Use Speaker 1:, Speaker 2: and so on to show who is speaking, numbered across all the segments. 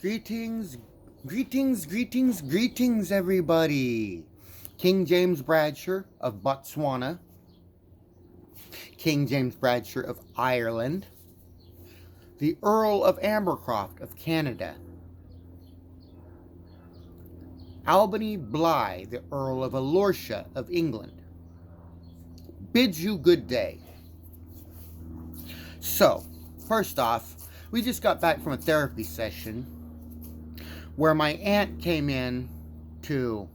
Speaker 1: Greetings, greetings, everybody. King James Bradshaw of Botswana, King James Bradshaw of Ireland, the Earl of Ambercroft of Canada, Albany Bligh, the Earl of Alorcia of England, bids you good day. So, first off, we just got back from a therapy session where my aunt came in to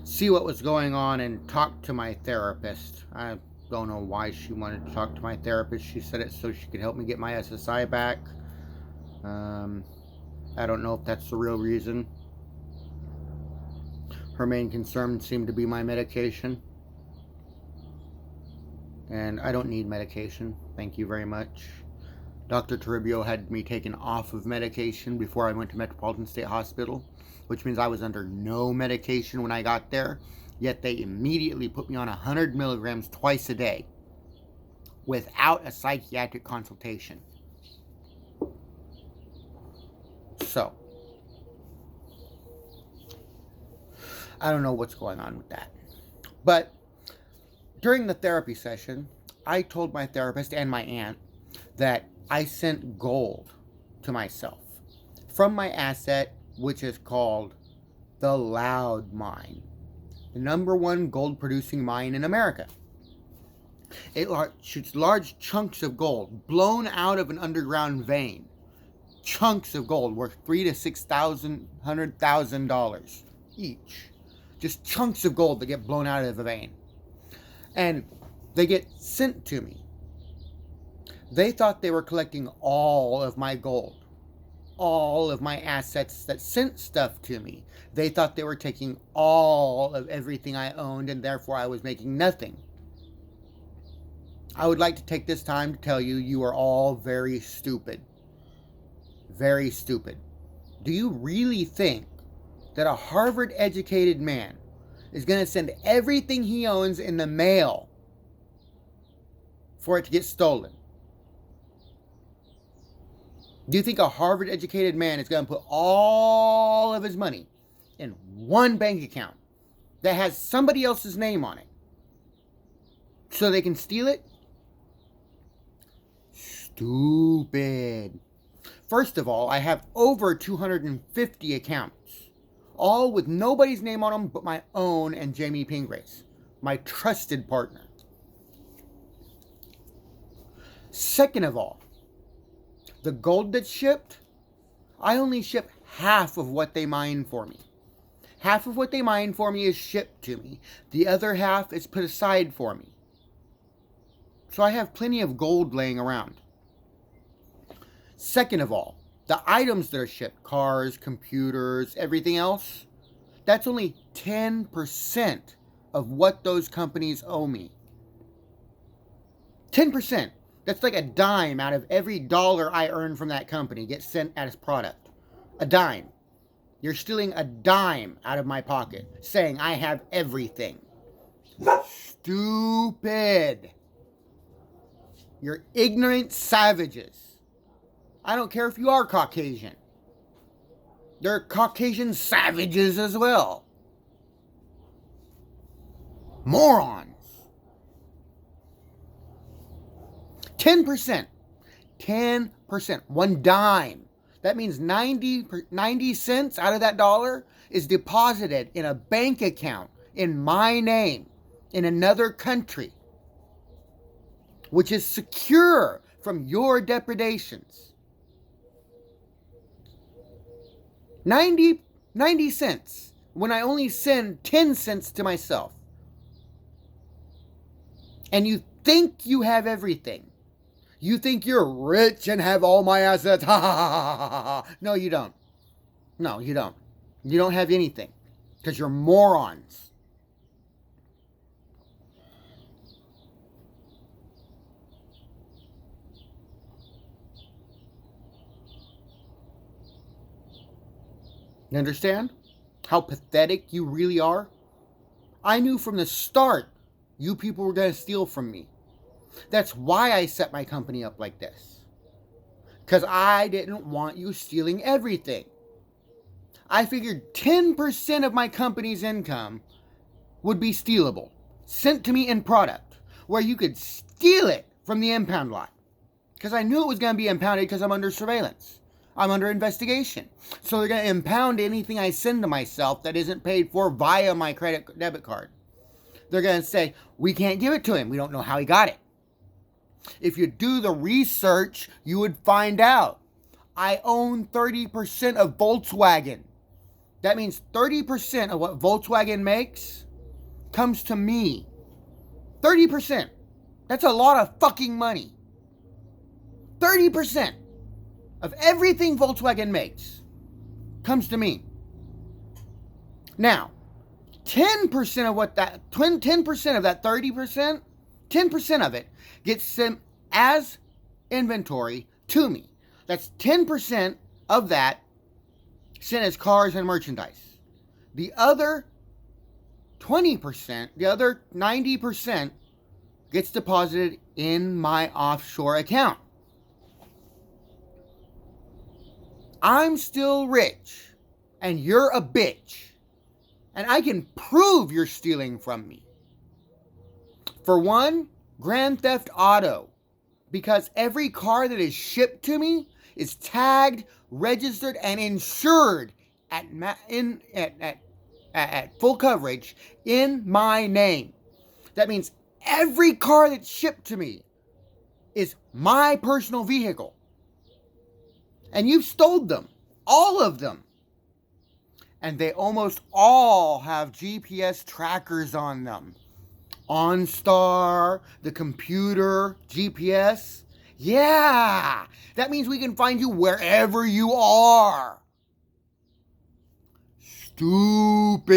Speaker 1: see what was going on and talk to my therapist. I don't know why she wanted to talk to my therapist. She said it so she could help me get my SSI back. I don't know if that's the real reason. Her main concern seemed to be my medication. And I don't need medication. Thank you very much. Dr. Toribio had me taken off of medication before I went to Metropolitan State Hospital, which means I was under no medication when I got there, yet they immediately put me on 100 milligrams twice a day without a psychiatric consultation. So, I don't know what's going on with that. But during the therapy session, I told my therapist and my aunt that I sent gold to myself from my asset, which is called the Loud Mine, the #1 gold producing mine in America. It shoots large chunks of gold blown out of an underground vein. Chunks of gold worth $3,000 to $6,100,000 each. Just chunks of gold that get blown out of a vein. And they get sent to me. They thought they were collecting all of my gold, all of my assets that sent stuff to me. They thought they were taking all of everything I owned, and therefore I was making nothing. I would like to take this time to tell you, you are all very stupid. Very stupid. Do you really think that a Harvard-educated man is going to send everything he owns in the mail for it to get stolen? Do you think a Harvard-educated man is going to put all of his money in one bank account that has somebody else's name on it so they can steal it? Stupid. First of all, I have over 250 accounts, all with nobody's name on them but my own and Jamie Pingray's, my trusted partner. Second of all, the gold that's shipped, I only ship half of what they mine for me. Half of what they mine for me is shipped to me. The other half is put aside for me. So I have plenty of gold laying around. Second of all, the items that are shipped, cars, computers, everything else, that's only 10% of what those companies owe me. 10%. That's like a dime out of every dollar I earn from that company gets sent as product. A dime. You're stealing a dime out of my pocket, saying I have everything. Stupid. You're ignorant savages. I don't care if you are Caucasian. They're Caucasian savages as well. Morons. 10%. 10%. One dime. That means 90 cents out of that dollar is deposited in a bank account in my name in another country, which is secure from your depredations. 90 cents when I only send 10 cents to myself. And you think you have everything. You think you're rich and have all my assets. Ha ha ha ha ha ha. No, you don't. No, you don't. You don't have anything. Because you're morons. You understand how pathetic you really are? I knew from the start you people were going to steal from me. That's why I set my company up like this. because I didn't want you stealing everything. I figured 10% of my company's income would be stealable, sent to me in product, where you could steal it from the impound lot. Because I knew it was going to be impounded because I'm under surveillance. I'm under investigation. So they're going to impound anything I send to myself that isn't paid for via my credit debit card. They're going to say, we can't give it to him. We don't know how he got it. If you do the research, you would find out. I own 30% of Volkswagen. That means 30% of what Volkswagen makes comes to me. 30%. That's a lot of fucking money. 30% of everything Volkswagen makes comes to me. Now, 10% of what that 10% of that 30%, 10% of it gets sent as inventory to me. That's 10% of that sent as cars and merchandise. The other 20%, the other 90% gets deposited in my offshore account. I'm still rich, and you're a bitch, and I can prove you're stealing from me. For one, Grand Theft Auto, because every car that is shipped to me is tagged, registered, and insured at full coverage in my name. That means every car that's shipped to me is my personal vehicle. And you've stole them. All of them. And they almost all have GPS trackers on them. OnStar, the computer, GPS. Yeah! That means we can find you wherever you are. Stupid.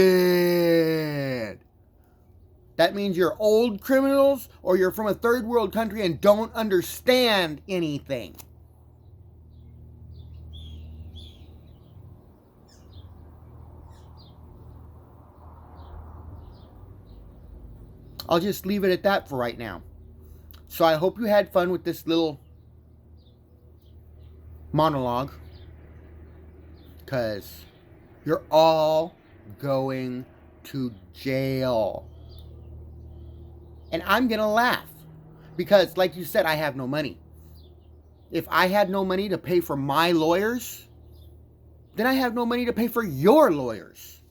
Speaker 1: That means you're old criminals or you're from a third world country and don't understand anything. I'll just leave it at that for right now. So I hope you had fun with this little monologue, because you're all going to jail. And I'm going to laugh because, like you said, I have no money. If I had no money to pay for my lawyers, then I have no money to pay for your lawyers.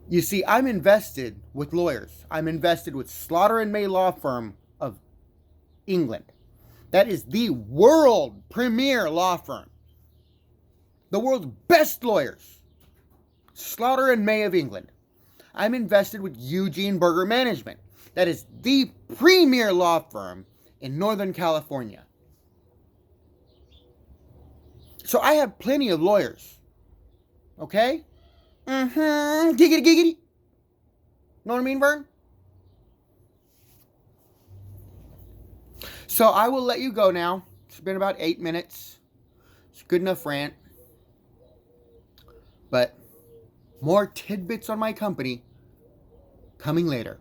Speaker 1: You see, I'm invested with lawyers. I'm invested with Slaughter and May Law Firm of England. That is the world premier law firm. The world's best lawyers. Slaughter and May of England. I'm invested with Eugene Berger Management. That is the premier law firm in Northern California. So I have plenty of lawyers. Okay? Giggity, giggity. Know what I mean, Vern? So I will let you go now. It's been about 8 minutes. It's good enough rant. But more tidbits on my company coming later.